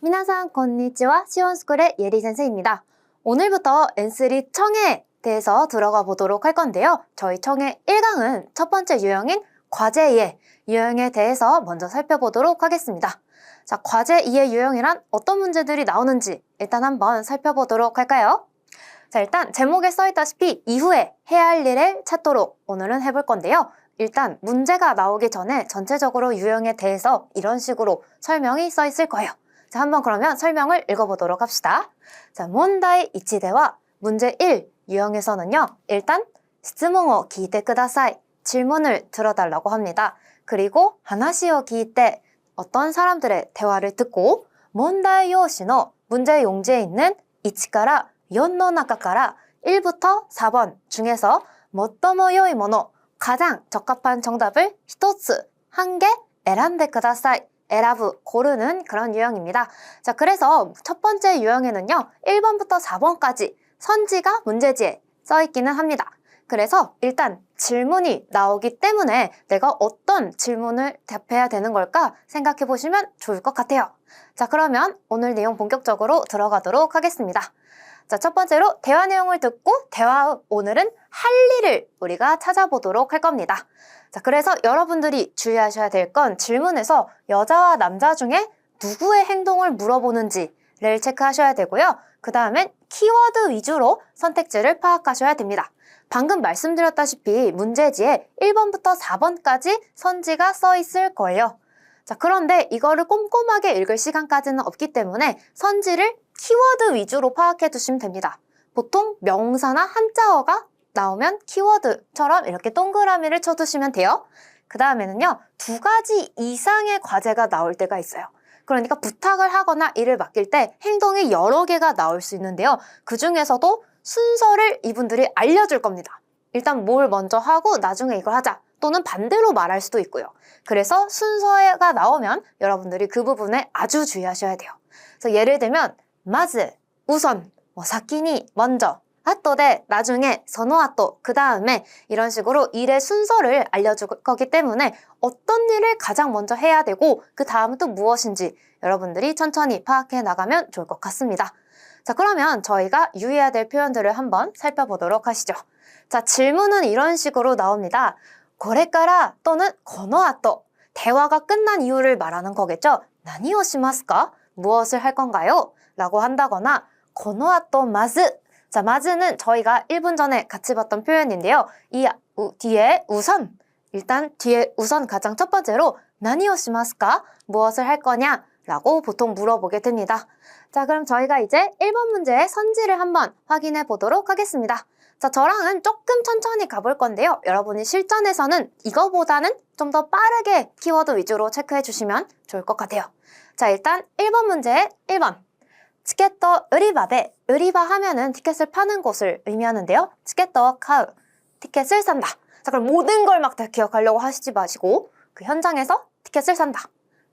미나상 건니치와 시원스쿨의 예리 선생입니다. 오늘부터 N3 청해에 대해서 들어가 보도록 할 건데요. 저희 청해 1강은 첫 번째 유형인 과제 이해 유형에 대해서 먼저 살펴보도록 하겠습니다. 자, 과제 이해 유형이란 어떤 문제들이 나오는지 일단 한번 살펴보도록 할까요? 자, 일단 제목에 써있다시피 이후에 해야 할 일을 찾도록 오늘은 해볼 건데요. 일단 문제가 나오기 전에 전체적으로 유형에 대해서 이런 식으로 설명이 써 있을 거예요. 자, 한번 그러면 설명을 읽어보도록 합시다. 자, 문다이 이치대와 문제 1 유형에서는요. 일단質問を聞いてください. 질문을 들어달라고 합니다. 그리고 하나시오 기ite 어떤 사람들의 대화를 듣고 문다이 요시의 문제 용지에 있는 1から 4의中から 1부터 4번 중에서 最も良いもの 가장 적합한 정답을 1つ, 1개 選んでください. 에라브, 고르는 그런 유형입니다. 자, 그래서 첫 번째 유형에는요, 1번부터 4번까지 선지가 문제지에 써있기는 합니다. 그래서 일단 질문이 나오기 때문에 내가 어떤 질문을 답해야 되는 걸까 생각해 보시면 좋을 것 같아요. 자, 그러면 오늘 내용 본격적으로 들어가도록 하겠습니다. 자, 첫 번째로 대화 내용을 듣고 대화 후 오늘은 할 일을 우리가 찾아보도록 할 겁니다. 자, 그래서 여러분들이 주의하셔야 될 건 질문에서 여자와 남자 중에 누구의 행동을 물어보는지를 체크하셔야 되고요. 그 다음엔 키워드 위주로 선택지를 파악하셔야 됩니다. 방금 말씀드렸다시피 문제지에 1번부터 4번까지 선지가 써 있을 거예요. 자, 그런데 이거를 꼼꼼하게 읽을 시간까지는 없기 때문에 선지를 키워드 위주로 파악해 두시면 됩니다. 보통 명사나 한자어가 나오면 키워드처럼 이렇게 동그라미를 쳐두시면 돼요. 그 다음에는요, 2가지 이상의 과제가 나올 때가 있어요. 그러니까 부탁을 하거나 일을 맡길 때 행동이 여러 개가 나올 수 있는데요. 그 중에서도 순서를 이분들이 알려줄 겁니다. 일단 뭘 먼저 하고 나중에 이걸 하자. 또는 반대로 말할 수도 있고요. 그래서 순서가 나오면 여러분들이 그 부분에 아주 주의하셔야 돼요. 그래서 예를 들면 마즈, 우선, 사키니, 먼저, 아또데, 나중에, 서노아또, 그 다음에 이런 식으로 일의 순서를 알려줄 거기 때문에 어떤 일을 가장 먼저 해야 되고 그 다음은 또 무엇인지 여러분들이 천천히 파악해 나가면 좋을 것 같습니다. 자, 그러면 저희가 유의해야 될 표현들을 한번 살펴보도록 하시죠. 자, 질문은 이런 식으로 나옵니다. これから 또는 この後 대화가 끝난 이유를 말하는 거겠죠. 何をしますか? 무엇을 할 건가요? 라고 한다거나 この後まず 자, 마즈는 저희가 1분 전에 같이 봤던 표현인데요. 이 뒤에 우선, 일단 뒤에 우선 가장 첫 번째로 何をしますか? 무엇을 할 거냐? 라고 보통 물어보게 됩니다. 자, 그럼 저희가 이제 1번 문제의 선지를 한번 확인해 보도록 하겠습니다. 자, 저랑은 조금 천천히 가볼 건데요. 여러분이 실전에서는 이거보다는 좀 더 빠르게 키워드 위주로 체크해 주시면 좋을 것 같아요. 자, 일단 1번 문제 1번. 티켓도 으리바데, 으리바 하면은 티켓을 파는 곳을 의미하는데요. 티켓도 카우, 티켓을 산다. 자, 그럼 모든 걸 막 다 기억하려고 하시지 마시고 그 현장에서 티켓을 산다.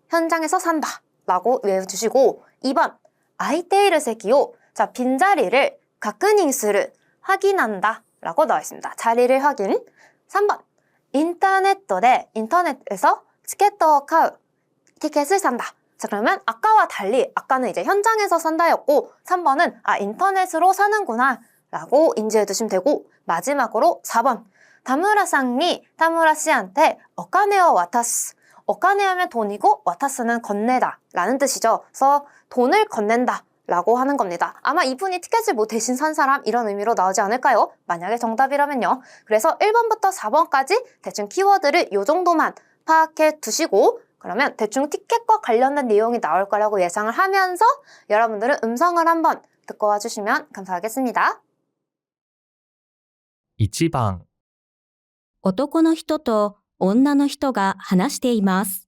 현장에서 산다. 라고 외워주시고 2번, 아이테이르 세키요. 자, 빈자리를 가크닝스를 확인한다. 라고 나와 있습니다. 자리를 확인. 3번, 인터넷에서 티켓도 카우, 티켓을 산다. 자, 그러면 아까와 달리 아까는 이제 현장에서 산다였고 3번은 인터넷으로 사는구나 라고 인지해 두시면 되고 마지막으로 4번 타무라 씨한테 어카네오 와타스 어카네 하면 돈이고 와타스는 건네다 라는 뜻이죠. 그래서 돈을 건넨다 라고 하는 겁니다. 아마 이분이 티켓을 뭐 대신 산 사람 이런 의미로 나오지 않을까요? 만약에 정답이라면요. 그래서 1번부터 4번까지 대충 키워드를 요 정도만 파악해 두시고 그러면 대충 티켓과 관련된 내용이 나올 거라고 예상을 하면서 여러분들은 음성을 한번 듣고 와주시면 감사하겠습니다. 1番、男の人と女の人が話しています。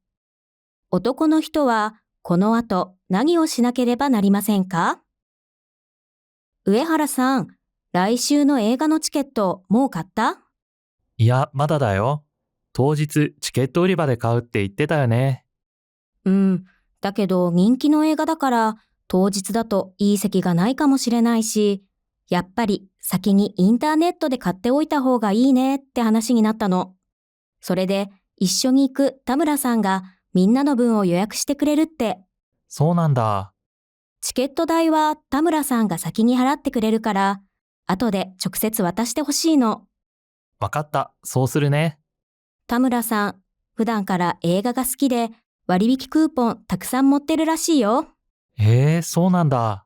男の人はこの後何をしなければなりませんか？上原さん、来週の映画のチケットもう買った？いや、まだだよ。当日チケット売り場で買うって言ってたよね。だけど人気の映画だから当日だといい席がないかもしれないし、やっぱり先にインターネットで買っておいた方がいいねって話になったの。それで一緒に行く田村さんがみんなの分を予約してくれるって。そうなんだ。チケット代は田村さんが先に払ってくれるから、後で直接渡してほしいの。わかった、そうするね。田村さん、普段から映画が好きで割引クーポンたくさん持ってるらしいよ。そうなんだ。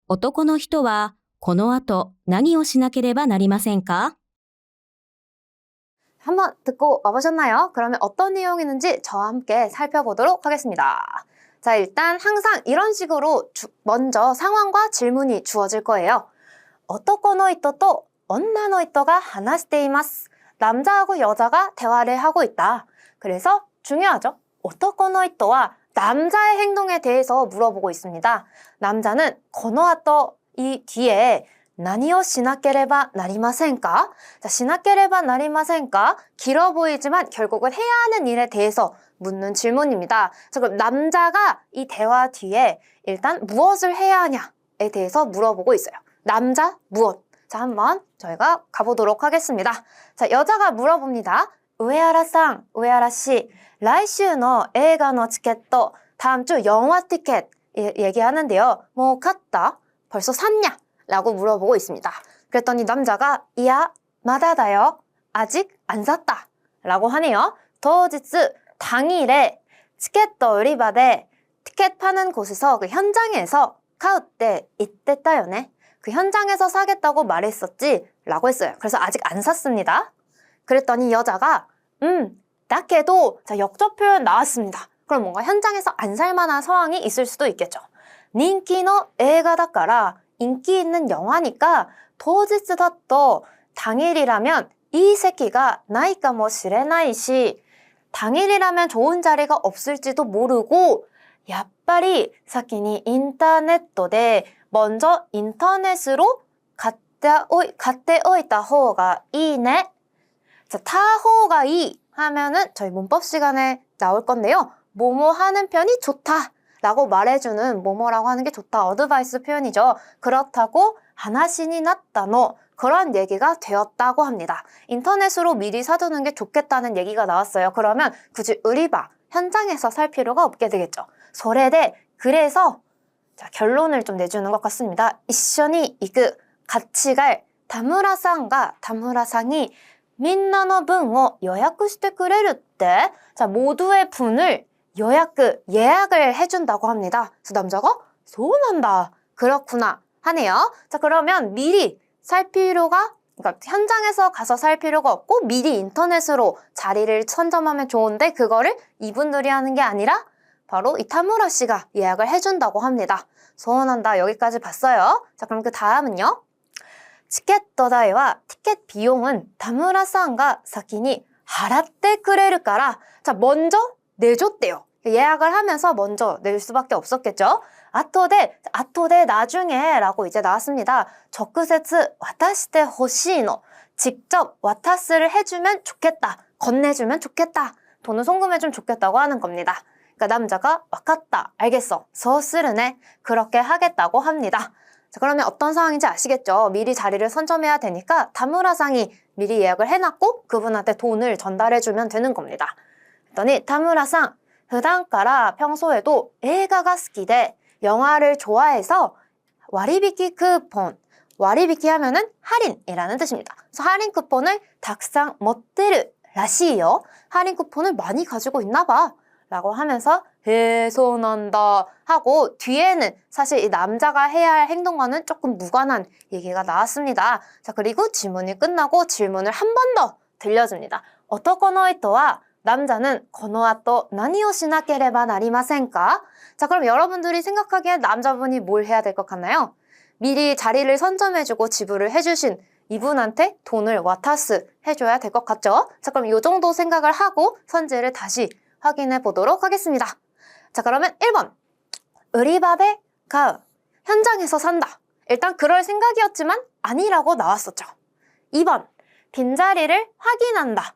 男の人はこの後何をしなければなりませんか？ 한번 듣고 와보셨나요? 그러면 어떤 내용이 있는지 저와 함께 살펴보도록 하겠습니다. 자, 일단 항상 이런 식으로 먼저 상황과 질문이 주어질 거예요. 男の人と女の人が話しています. 남자하고 여자가 대화를 하고 있다. 그래서 중요하죠. 男の人は 남자의 행동에 대해서 물어보고 있습니다. 남자는 この後 이 뒤에 何をしなければなりませんか? 자, しなければなりませんか? 길어 보이지만 결국은 해야 하는 일에 대해서 묻는 질문입니다. 자, 그럼 남자가 이 대화 뒤에 일단 무엇을 해야 하냐에 대해서 물어보고 있어요. 남자, 무엇? 자, 한번 저희가 가보도록 하겠습니다. 자, 여자가 물어봅니다. 우에하라さん, 우에하라 씨, 来週の映画のチケット, 다음 주 영화 티켓 얘기하는데요. 뭐 갔다? 벌써 샀냐? 라고 물어보고 있습니다. 그랬더니 남자가 이야, 마다다요. 아직 안 샀다. 라고 하네요. 当日, 당일에 티켓売り場で 티켓 파는 곳에서 그 현장에서 買うって言ってたよね. 그 현장에서 사겠다고 말했었지? 라고 했어요. 그래서 아직 안 샀습니다. 그랬더니 여자가 다케도, 자, 역접 표현 나왔습니다. 그럼 뭔가 현장에서 안 살만한 상황이 있을 수도 있겠죠. 人気の映画だから 인기 있는 영화니까 当日だと 당일이라면 이席が ないかもしれないし 당일이라면 좋은 자리가 없을지도 모르고 やっぱり先に 인터넷で 먼저 인터넷으로 買っておいた方がいいね. 자, た方がいい 하면은 저희 문법 시간에 나올 건데요. 뭐뭐 하는 편이 좋다 라고 말해주는 뭐뭐라고 하는 게 좋다. 어드바이스 표현이죠. 그렇다고 하나신이 났다노. 그런 얘기가 되었다고 합니다. 인터넷으로 미리 사두는 게 좋겠다는 얘기가 나왔어요. 그러면 굳이 우리바 현장에서 살 필요가 없게 되겠죠. 소래대 그래서 자, 결론을 좀 내주는 것 같습니다. 이션이 이그 같이 갈 다무라상과 다무라상이 민나노 분을 예약시대くれるって? 자, 모두의 분을 예약을 해준다고 합니다. 그래서 남자가 소원한다. 그렇구나 하네요. 자, 그러면 미리 살 필요가, 그러니까 현장에서 가서 살 필요가 없고 미리 인터넷으로 자리를 선점하면 좋은데 그거를 이분들이 하는 게 아니라 바로 이 타무라 씨가 예약을 해준다고 합니다. 소원한다. 여기까지 봤어요. 자, 그럼 그 다음은요. 티켓代와 티켓 비용은 타무라さんが 先に 払ってくれるから, 자, 먼저 내줬대요. 예약을 하면서 먼저 낼 수밖에 없었겠죠. 아토데 나중에 라고 이제 나왔습니다. 적구세츠 와타시테 호시노. 직접 와타스를 해주면 좋겠다. 건네주면 좋겠다. 돈을 송금해주면 좋겠다고 하는 겁니다. 그러니까 남자가 와카타, 알겠어. 서스르네. 그렇게 하겠다고 합니다. 자, 그러면 어떤 상황인지 아시겠죠? 미리 자리를 선점해야 되니까 다무라상이 미리 예약을 해놨고 그분한테 돈을 전달해주면 되는 겁니다. 그랬더니 다무라상, 普段から 평소에도 映画が好きで 영화를 좋아해서 와리비키 쿠폰, 와리비키 하면은 할인이라는 뜻입니다. 그래서 할인 쿠폰을 たくさん持ってるらしいよ. 할인 쿠폰을 많이 가지고 있나 봐. 라고 하면서 해소난다 하고 뒤에는 사실 이 남자가 해야 할 행동과는 조금 무관한 얘기가 나왔습니다. 자, 그리고 질문이 끝나고 질문을 한 번 더 들려줍니다. 男の人は 남자는 この後何をしなければなりませんか? 자, 그럼 여러분들이 생각하기엔 남자분이 뭘 해야 될 것 같나요? 미리 자리를 선점해주고 지불을 해주신 이분한테 돈을 와타스 해줘야 될 것 같죠? 자, 그럼 이 정도 생각을 하고 선지를 다시 확인해 보도록 하겠습니다. 자, 그러면 1번. 우리밥에 가우. 현장에서 산다. 일단 그럴 생각이었지만 아니라고 나왔었죠. 2번. 빈자리를 확인한다.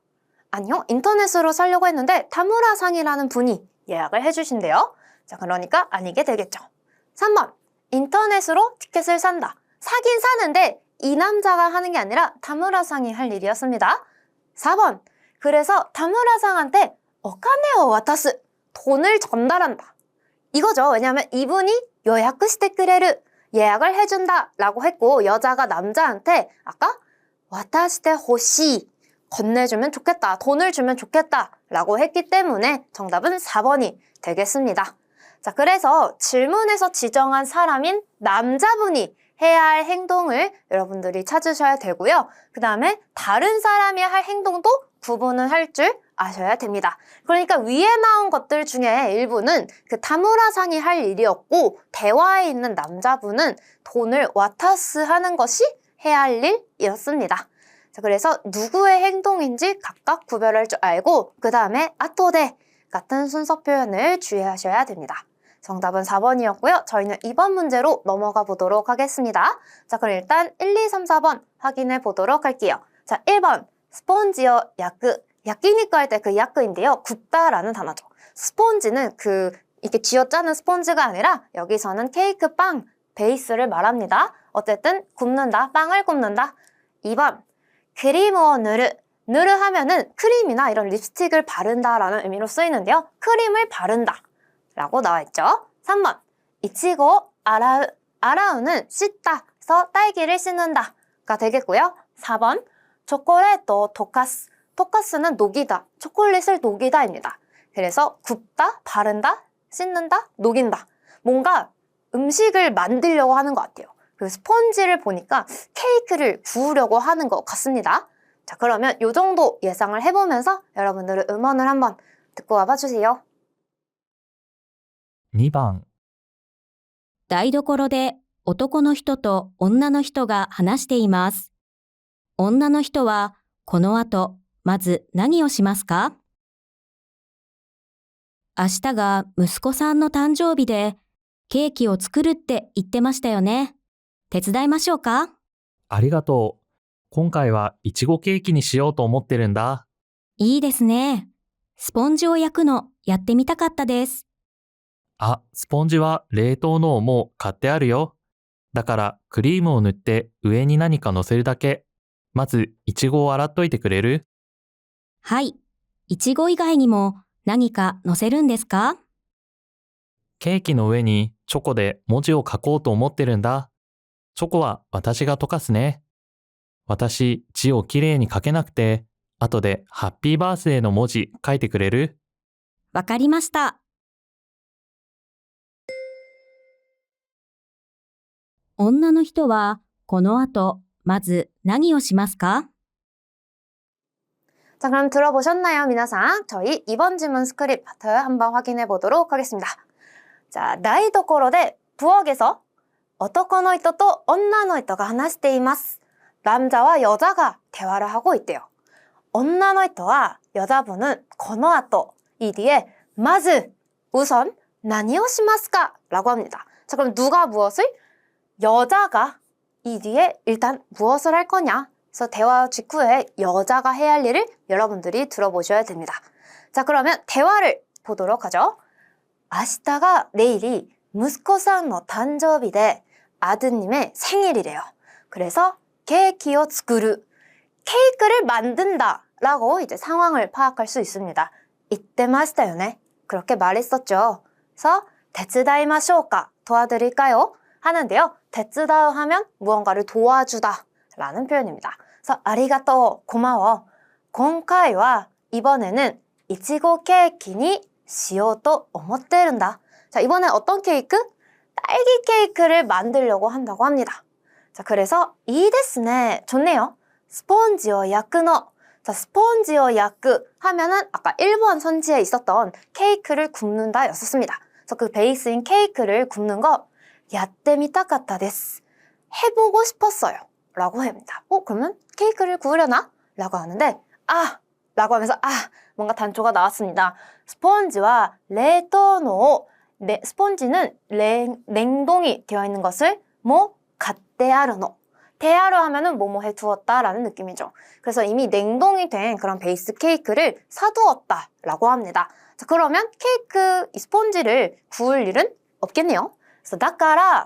아니요, 인터넷으로 사려고 했는데 타무라상이라는 분이 예약을 해주신대요. 자, 그러니까 아니게 되겠죠. 3번. 인터넷으로 티켓을 산다. 사긴 사는데 이 남자가 하는 게 아니라 타무라상이 할 일이었습니다. 4번. 그래서 타무라상한테 오카네오 와타스. 돈을 전달한다. 이거죠. 왜냐하면 이분이 요약시테 쿠레루. 예약을 해준다 라고 했고 여자가 남자한테 아까 와타시테 호시. 건네주면 좋겠다. 돈을 주면 좋겠다 라고 했기 때문에 정답은 4번이 되겠습니다. 자, 그래서 질문에서 지정한 사람인 남자분이 해야 할 행동을 여러분들이 찾으셔야 되고요. 그 다음에 다른 사람이 할 행동도 구분을 할 줄 아셔야 됩니다. 그러니까 위에 나온 것들 중에 일부는 그 타무라상이 할 일이었고 대화에 있는 남자분은 돈을 와타스 하는 것이 해야 할 일이었습니다. 자, 그래서 누구의 행동인지 각각 구별할 줄 알고 그 다음에 아토데 같은 순서 표현을 주의하셔야 됩니다. 정답은 4번이었고요. 저희는 2번 문제로 넘어가 보도록 하겠습니다. 자, 그럼 일단 1, 2, 3, 4번 확인해 보도록 할게요. 자, 1번 스폰지어 야크. 야끼니까 할 때 그 야크인데요. 굽다라는 단어죠. 스폰지는 이렇게 쥐어짜는 스폰지가 아니라 여기서는 케이크 빵 베이스를 말합니다. 어쨌든 굽는다, 빵을 굽는다. 2번 크림을 누르 하면은 크림이나 이런 립스틱을 바른다라는 의미로 쓰이는데요. 크림을 바른다 라고 나와 있죠. 3번 이치고 아라우는 씻다서 딸기를 씻는다가 되겠고요. 4번 초콜릿도 토카스는 녹이다, 초콜릿을 녹이다입니다. 그래서 굽다, 바른다, 씻는다, 녹인다. 뭔가 음식을 만들려고 하는 것 같아요. 그 스펀지를 보니까 케이크를 구우려고 하는 것 같습니다. 자, 그러면 이 정도 예상을 해보면서 여러분들의 음원을 한번 듣고 와봐 주세요. 2番、台所で男の人と女の人が話しています。女の人はこの後、まず何をしますか？明日が息子さんの誕生日でケーキを作るって言ってましたよね。手伝いましょうか？ありがとう。今回はいちごケーキにしようと思ってるんだ。いいですね。スポンジを焼くのやってみたかったです。あ、スポンジは冷凍のをもう買ってあるよ。だからクリームを塗って上に何か乗せるだけ。まずいちごを洗っといてくれる？はい。いちご以外にも何か乗せるんですか？ケーキの上にチョコで文字を書こうと思ってるんだ。チョコは私が溶かすね。私、字をきれいに書けなくて、後でハッピーバースデーの文字書いてくれる？わかりました。女の人はこの後まず何をしますか？ 자, 그럼 들어보셨나요, 미나상? 저희 2번 질문 스크립트 한번 확인해 보도록 하겠습니다. 자, 나이도코로데 부엌에서 男の人と女の人が話しています. 남자와 여자가 대화를 하고 있대요. 女の人は 여자분은 この後 이 뒤에 まず 우선 何をしますか? 라고 합니다. 자, 그럼 누가 무엇을? 여자가 이 뒤에 일단 무엇을 할 거냐? 그래서 대화 직후에 여자가 해야 할 일을 여러분들이 들어보셔야 됩니다. 자, 그러면 대화를 보도록 하죠. 明日が 내일이 息子さんの誕生日で 아드님의 생일이래요. 그래서 케이크를 作る 케이크를 만든다 라고 이제 상황을 파악할 수 있습니다. 이때마시다요네. 그렇게 말했었죠. 그래서 手伝いましょうか? 도와드릴까요? 하는데요. 手伝う 하면 무언가를 도와주다 라는 표현입니다. 그래서 아리가또 고마워. 今回は 이번에는 이치고 케이크니 しようと思ってるんだ. 자, 이번엔 어떤 케이크? 딸기 케이크를 만들려고 한다고 합니다. 자, 그래서 이ですね. 좋네요. 스폰지오 야크노. 자, 스폰지오 야크 하면은 아까 1번 선지에 있었던 케이크를 굽는다 였었습니다. 그래서 그 베이스인 케이크를 굽는 거 야떼미타카타 데스. 해보고 싶었어요. 라고 합니다. 그러면 케이크를 구우려나? 라고 하는데 라고 하면서 뭔가 단초가 나왔습니다. 스폰지와 레토노 스폰지는 냉동이 되어 있는 것을 갓데아르노 데아르 하면은 뭐뭐 해두었다라는 느낌이죠. 그래서 이미 냉동이 된 그런 베이스 케이크를 사두었다라고 합니다. 자, 그러면 케이크 이 스폰지를 구울 일은 없겠네요. 그래서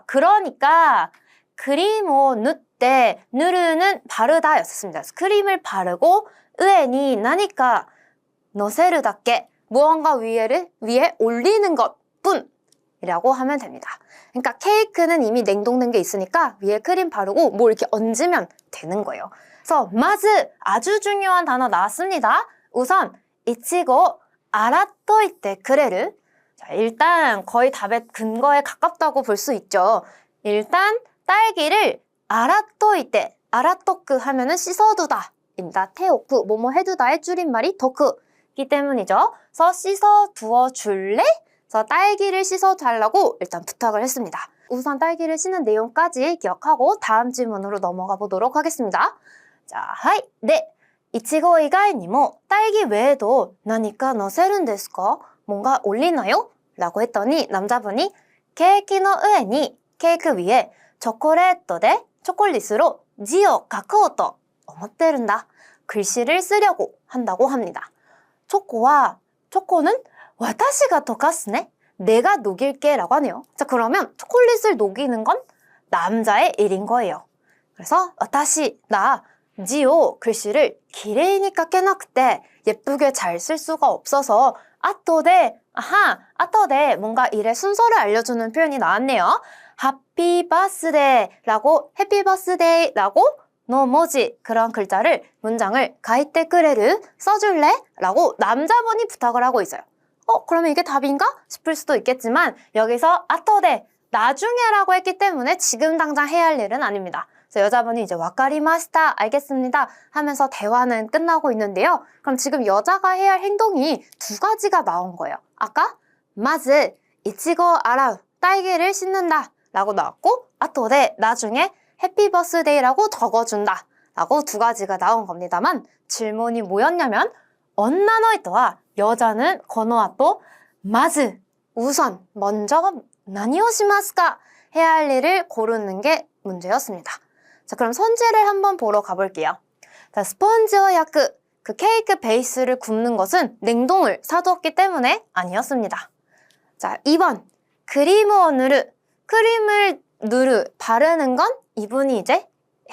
그러니까 크림을塗って 누르는 바르다 였었습니다. 그래서 크림을 바르고 上に何か 乗せるだけ 무언가 위에 올리는 것뿐이라고 하면 됩니다. 그러니까 케이크는 이미 냉동된 게 있으니까 위에 크림 바르고 뭐 이렇게 얹으면 되는 거예요. 그래서 마즈 아주 중요한 단어 나왔습니다. 우선 이치고 알았토이테 그레르. 자, 일단 거의 답의 근거에 가깝다고 볼 수 있죠. 일단 딸기를 알았토이테, 알았토크 하면은 씻어두다 입니다. 테오크, 뭐뭐 해두다의 줄임말이 토크이기 때문이죠. 그래서 씻어두어 줄래? 그래서 딸기를 씻어달라고 일단 부탁을 했습니다. 우선 딸기를 씻는 내용까지 기억하고 다음 질문으로 넘어가 보도록 하겠습니다. 자, 하이, 네. 이치고 이가이니모 딸기 외에도 나니까 너세른 데스까? 뭔가 올리나요? 라고 했더니 남자분이 케이크의 우에니 케이크 위에 초콜릿에 초콜릿으로 지오 가쿠오토 오모테른다. 글씨를 쓰려고 한다고 합니다. 초코는 와타시가 토카스네? 내가 녹일게 라고 하네요. 자, 그러면 초콜릿을 녹이는 건 남자의 일인 거예요. 그래서 와타시, 나 지오 글씨를 기레이니 깎여놓을때 예쁘게 잘 쓸 수가 없어서 아토데 뭔가 일의 순서를 알려주는 표현이 나왔네요. 하피 바스데이라고 해피 버스데이라고 노모지 그런 글자를 문장을 가이테 그레르 써줄래? 라고 남자분이 부탁을 하고 있어요. 그러면 이게 답인가? 싶을 수도 있겠지만 여기서 아토데 나중에라고 했기 때문에 지금 당장 해야 할 일은 아닙니다. 그래서 여자분이 이제 와카리마시타 알겠습니다 하면서 대화는 끝나고 있는데요. 그럼 지금 여자가 해야 할 행동이 두 가지가 나온 거예요. 아까 마즈 이치고 아라우 딸기를 씻는다 라고 나왔고 아토데 나중에 해피 버스데이라고 적어준다 라고 두 가지가 나온 겁니다만 질문이 뭐였냐면 언나노이토와 여자는 건너와또 마즈 우선 먼저 나니오시마스까 해야 할 일을 고르는 게 문제였습니다. 자, 그럼 선지를 한번 보러 가볼게요. 자, 스폰지어 야크 그 케이크 베이스를 굽는 것은 냉동을 사두었기 때문에 아니었습니다. 자, 2번 크림을 바르는 건 이분이 이제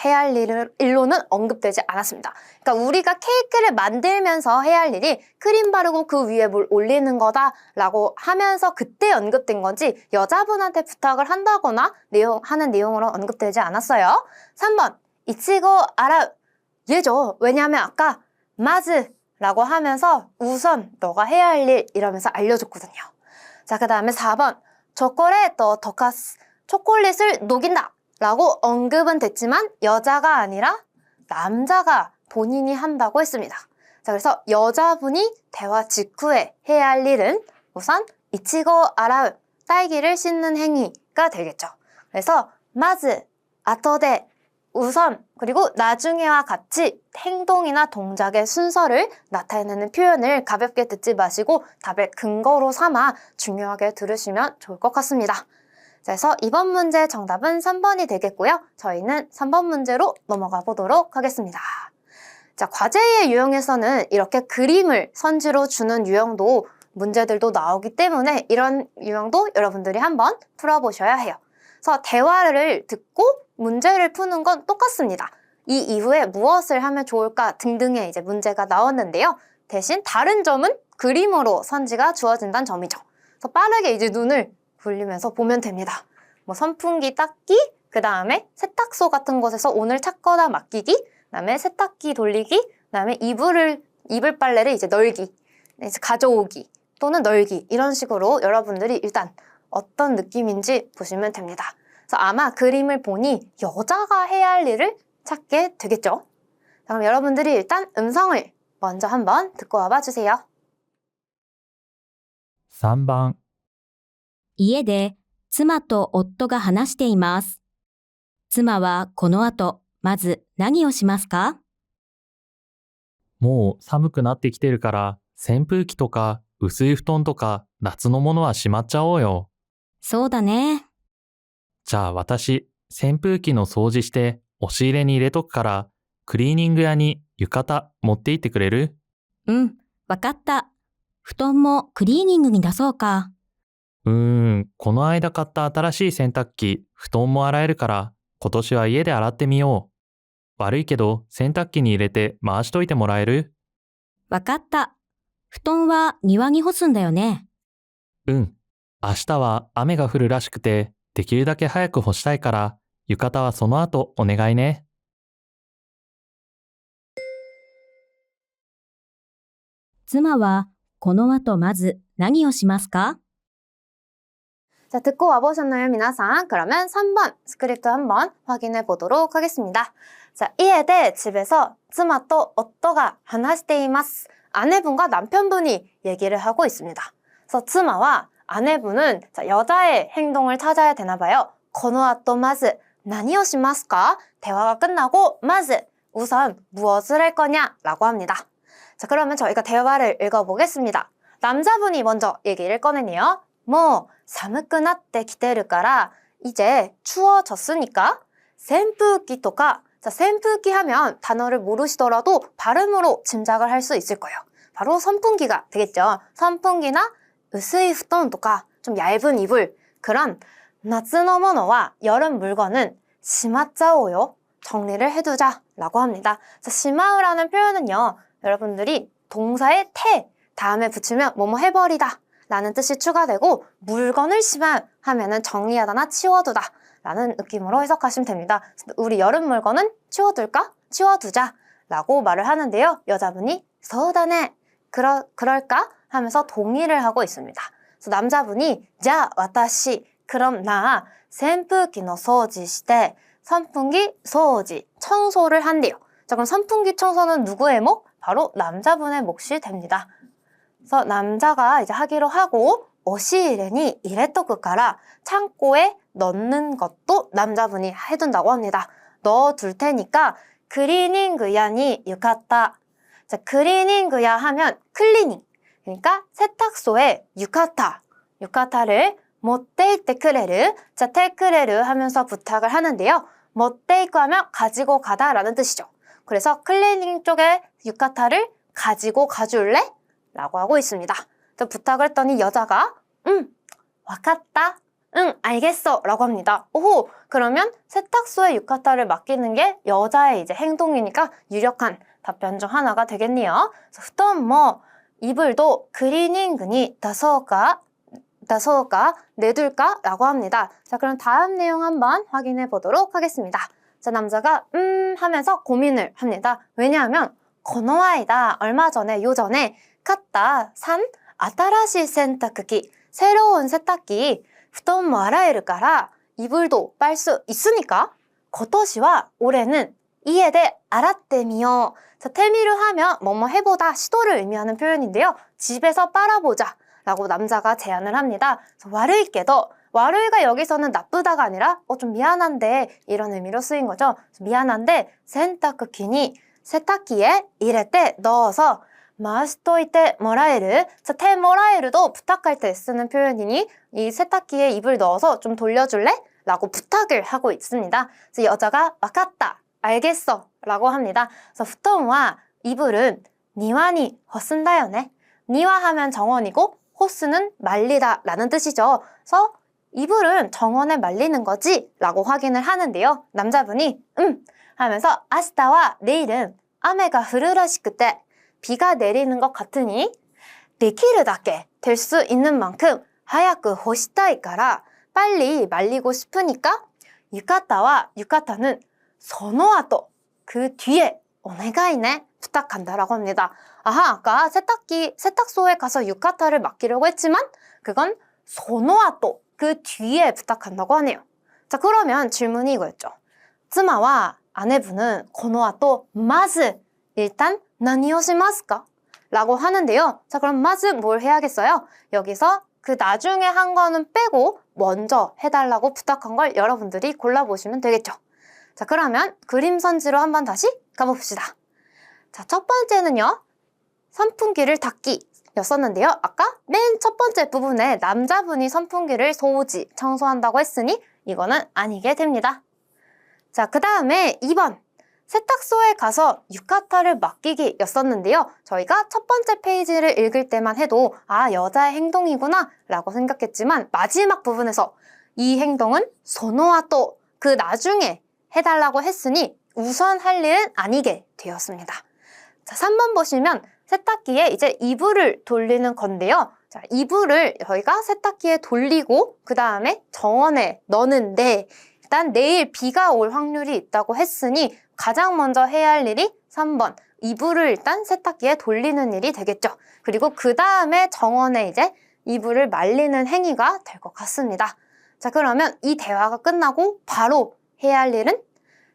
해야 할 일로는 언급되지 않았습니다. 그러니까 우리가 케이크를 만들면서 해야 할 일이 크림 바르고 그 위에 뭘 올리는 거다라고 하면서 그때 언급된 건지 여자분한테 부탁을 한다거나 하는 내용으로 언급되지 않았어요. 3번 이치고 아라우 얘죠. 왜냐하면 아까 마즈라고 하면서 우선 너가 해야 할 일 이러면서 알려줬거든요. 자, 그 다음에 4번 초콜릿도 토카스 초콜릿을 녹인다 라고 언급은 됐지만 여자가 아니라 남자가 본인이 한다고 했습니다. 자, 그래서 여자분이 대화 직후에 해야 할 일은 우선 이치고 아라우 딸기를 씻는 행위가 되겠죠. 그래서 마즈, 아토데 우선 그리고 나중에와 같이 행동이나 동작의 순서를 나타내는 표현을 가볍게 듣지 마시고 답의 근거로 삼아 중요하게 들으시면 좋을 것 같습니다. 그래서 이번 문제 정답은 3번이 되겠고요. 저희는 3번 문제로 넘어가 보도록 하겠습니다. 자, 과제의 유형에서는 이렇게 그림을 선지로 주는 유형도 문제들도 나오기 때문에 이런 유형도 여러분들이 한번 풀어보셔야 해요. 그래서 대화를 듣고 문제를 푸는 건 똑같습니다. 이 이후에 무엇을 하면 좋을까 등등의 이제 문제가 나왔는데요. 대신 다른 점은 그림으로 선지가 주어진다는 점이죠. 그래서 빠르게 이제 눈을 굴리면서 보면 됩니다. 뭐 선풍기 닦기, 그 다음에 세탁소 같은 곳에서 오늘 찾거나 맡기기, 그 다음에 세탁기 돌리기, 그 다음에 이불 빨래를 이제 널기, 이제 가져오기 또는 널기 이런 식으로 여러분들이 일단 어떤 느낌인지 보시면 됩니다. 그래서 아마 그림을 보니 여자가 해야 할 일을 찾게 되겠죠. 자, 그럼 여러분들이 일단 음성을 먼저 한번 듣고 와봐 주세요. 3番家で妻と夫が話しています。妻はこの後、まず何をしますか？もう寒くなってきてるから扇風機とか薄い布団とか夏のものはしまっちゃおうよ。そうだね。じゃあ私、扇風機の掃除して押し入れに入れとくからクリーニング屋に浴衣持って行ってくれる？うん、わかった。布団もクリーニングに出そうか。この間買った新しい洗濯機、布団も洗えるから今年は家で洗ってみよう。悪いけど洗濯機に入れて回しといてもらえる？わかった。布団は庭に干すんだよね。うん。明日は雨が降るらしくて、できるだけ早く干したいから、浴衣はその後お願いね。妻はこの後まず何をしますか？ 자, 듣고 와보셨나요, 미나상? 그러면 3번 스크립트 한번 확인해 보도록 하겠습니다. 자, 이에 대해 집에서 妻と夫が話しています. 아내분과 남편분이 얘기를 하고 있습니다. 그래서 妻は 아내분은 여자의 행동을 찾아야 되나 봐요. この後まず何をしますか? 대화가 끝나고 まず 우선 무엇을 할 거냐? 라고 합니다. 자, 그러면 저희가 대화를 읽어보겠습니다. 남자분이 먼저 얘기를 꺼내네요. 뭐 寒くなってきてるから이제 추워졌으니까扇風機とか, 자,扇風機 하면 단어를 모르시더라도 발음으로 짐작을 할 수 있을 거예요. 바로 선풍기가 되겠죠. 선풍기나 薄い布団とか좀 얇은 이불, 그런 夏のものは 여름 물건은 しまっちゃおうよ, 정리를 해두자 라고 합니다. 자, 시마우라는 표현은요, 여러분들이 동사의 태 다음에 붙이면 뭐뭐 해버리다 라는 뜻이 추가되고, 물건을 심한 하면은 정리하다나 치워두다 라는 느낌으로 해석하시면 됩니다. 우리 여름 물건은 치워둘까? 치워두자 라고 말을 하는데요. 여자분이 서우다네, 그럴까? 하면서 동의를 하고 있습니다. 그래서 남자분이 자, 와타시, 그럼 나扇風機の掃除して, 선풍기 소지, 청소를 한대요. 자, 그럼 선풍기 청소는 누구의 목? 바로 남자분의 몫이 됩니다. 그래서 남자가 이제 하기로 하고, 오시일에니 이레토크가라, 창고에 넣는 것도 남자분이 해둔다고 합니다. 넣어둘 테니까 클리닝그야니 유카타. 자, 클리닝그야 하면 클리닝, 그러니까 세탁소에 유카타를 못데이테 크레르, 자, 테크레르 하면서 부탁을 하는데요. 못데이크 하면 가지고 가다 라는 뜻이죠. 그래서 클리닝 쪽에 유카타를 가지고 가줄래? 라고 하고 있습니다. 부탁을 했더니 여자가 와카타, 알겠어 라고 합니다. 오호, 그러면 세탁소에 유카타를 맡기는 게 여자의 이제 행동이니까 유력한 답변 중 하나가 되겠네요. 후톤 뭐 이불도 클리닝그니 다소가 내둘까? 라고 합니다. 자, 그럼 다음 내용 한번 확인해 보도록 하겠습니다. 자, 남자가 하면서 고민을 합니다. 왜냐하면 この間, 얼마 전에, 요전에 갔다 산 아타라시 세탁기, 새로운 세탁기, 布団も洗えるから 이불도 빨 수 있으니까 今年は 올해는 이에대 알았대 미요. 자, 테미를 하면 뭐뭐 해보다, 시도를 의미하는 표현인데요. 집에서 빨아보자 라고 남자가 제안을 합니다. 와르이께도, 와르이가 여기서는 나쁘다가 아니라 좀 미안한데 이런 의미로 쓰인 거죠. 미안한데 세탁기니, 세탁기에 이랬대 넣어서 마스토이테 모라에르, 자, 테 모라에르도 부탁할 때 쓰는 표현이니 이 세탁기에 이불 넣어서 좀 돌려줄래? 라고 부탁을 하고 있습니다. 그래서 여자가 와카타, 알겠어 라고 합니다. 그래서 후톤와 이불은 니와니 허쓴다요네. 니와 하면 정원이고 호스는 말리다 라는 뜻이죠. 그래서 이불은 정원에 말리는 거지? 라고 확인을 하는데요. 남자분이 하면서 아시타와 내일은 아메가 흐르라시크때, 비가 내리는 것 같으니 데키르다케 될 수 있는 만큼 하야쿠 호시타이까라, 빨리 말리고 싶으니까 유카타와 유카타는 서노아토, 그 뒤에 오네가이네, 부탁한다라고 합니다. 아하, 아까 세탁소에 가서 유카타를 맡기려고 했지만 그건 서노아토, 그 뒤에 부탁한다고 하네요. 자, 그러면 질문이 이거였죠. 妻は 아내분은 この後 마즈, 일단 何をしますか? 라고 하는데요. 자, 그럼 마즈 뭘 해야겠어요? 여기서 그 나중에 한 거는 빼고 먼저 해달라고 부탁한 걸 여러분들이 골라보시면 되겠죠. 자, 그러면 그림 선지로 한번 다시 가봅시다. 자, 첫 번째는요, 선풍기를 닫기 였었는데요. 아까 맨 첫 번째 부분에 남자분이 선풍기를 소우지, 청소한다고 했으니 이거는 아니게 됩니다. 자, 그 다음에 2번, 세탁소에 가서 유카타를 맡기기 였었는데요. 저희가 첫 번째 페이지를 읽을 때만 해도 아, 여자의 행동이구나 라고 생각했지만 마지막 부분에서 이 행동은 소노아토, 그 나중에 해달라고 했으니 우선 할 일은 아니게 되었습니다. 자, 3번 보시면 세탁기에 이제 이불을 돌리는 건데요. 자, 이불을 저희가 세탁기에 돌리고 그 다음에 정원에 넣는데 일단 내일 비가 올 확률이 있다고 했으니 가장 먼저 해야 할 일이 3번 이불을 일단 세탁기에 돌리는 일이 되겠죠. 그리고 그 다음에 정원에 이제 이불을 말리는 행위가 될 것 같습니다. 자, 그러면 이 대화가 끝나고 바로 해야 할 일은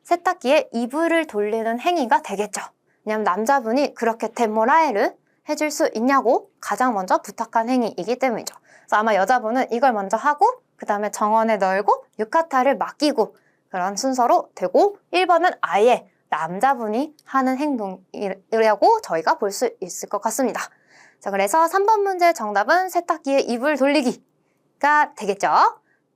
세탁기에 이불을 돌리는 행위가 되겠죠. 왜냐면 남자분이 그렇게 데모라에를 해줄 수 있냐고 가장 먼저 부탁한 행위이기 때문이죠. 그래서 아마 여자분은 이걸 먼저 하고 그 다음에 정원에 널고 유카타를 맡기고 그런 순서로 되고 1번은 아예 남자분이 하는 행동이라고 저희가 볼 수 있을 것 같습니다. 자, 그래서 3번 문제의 정답은 세탁기에 이불 돌리기가 되겠죠.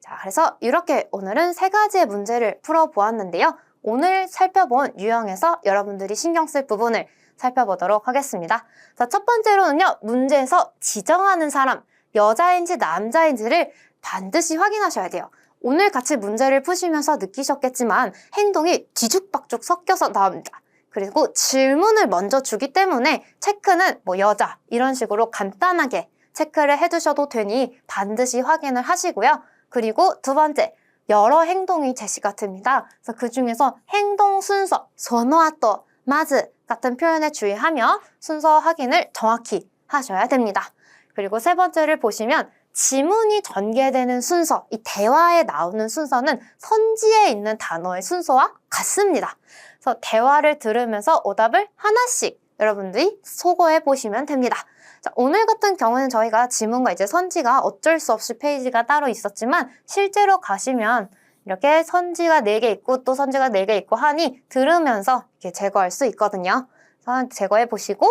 자, 그래서 이렇게 오늘은 3가지의 문제를 풀어보았는데요. 오늘 살펴본 유형에서 여러분들이 신경 쓸 부분을 살펴보도록 하겠습니다. 자, 첫 번째로는요, 문제에서 지정하는 사람, 여자인지 남자인지를 반드시 확인하셔야 돼요. 오늘 같이 문제를 푸시면서 느끼셨겠지만 행동이 뒤죽박죽 섞여서 나옵니다. 그리고 질문을 먼저 주기 때문에 체크는 뭐 여자 이런 식으로 간단하게 체크를 해두셔도 되니 반드시 확인을 하시고요. 그리고 두 번째, 여러 행동이 제시가 됩니다. 그래서 그 중에서 행동 순서, 소노아토, 마즈 같은 표현에 주의하며 순서 확인을 정확히 하셔야 됩니다. 그리고 세 번째를 보시면 지문이 전개되는 순서, 이 대화에 나오는 순서는 선지에 있는 단어의 순서와 같습니다. 그래서 대화를 들으면서 오답을 하나씩 여러분들이 소거해 보시면 됩니다. 자, 오늘 같은 경우는 저희가 지문과 이제 선지가 어쩔 수 없이 페이지가 따로 있었지만 실제로 가시면 이렇게 선지가 4개 있고 또 선지가 4개 있고 하니 들으면서 이렇게 제거할 수 있거든요. 그래서 제거해 보시고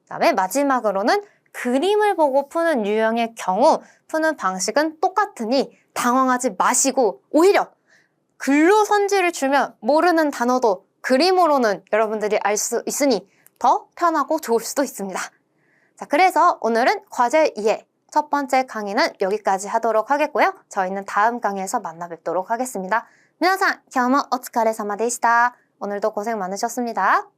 그다음에 마지막으로는 그림을 보고 푸는 유형의 경우 푸는 방식은 똑같으니 당황하지 마시고 오히려 글로 선지를 주면 모르는 단어도 그림으로는 여러분들이 알 수 있으니 더 편하고 좋을 수도 있습니다. 자, 그래서 오늘은 과제 2의 첫 번째 강의는 여기까지 하도록 하겠고요. 저희는 다음 강의에서 만나 뵙도록 하겠습니다. 皆さん、今日もお疲れ様でした。오늘도 고생 많으셨습니다.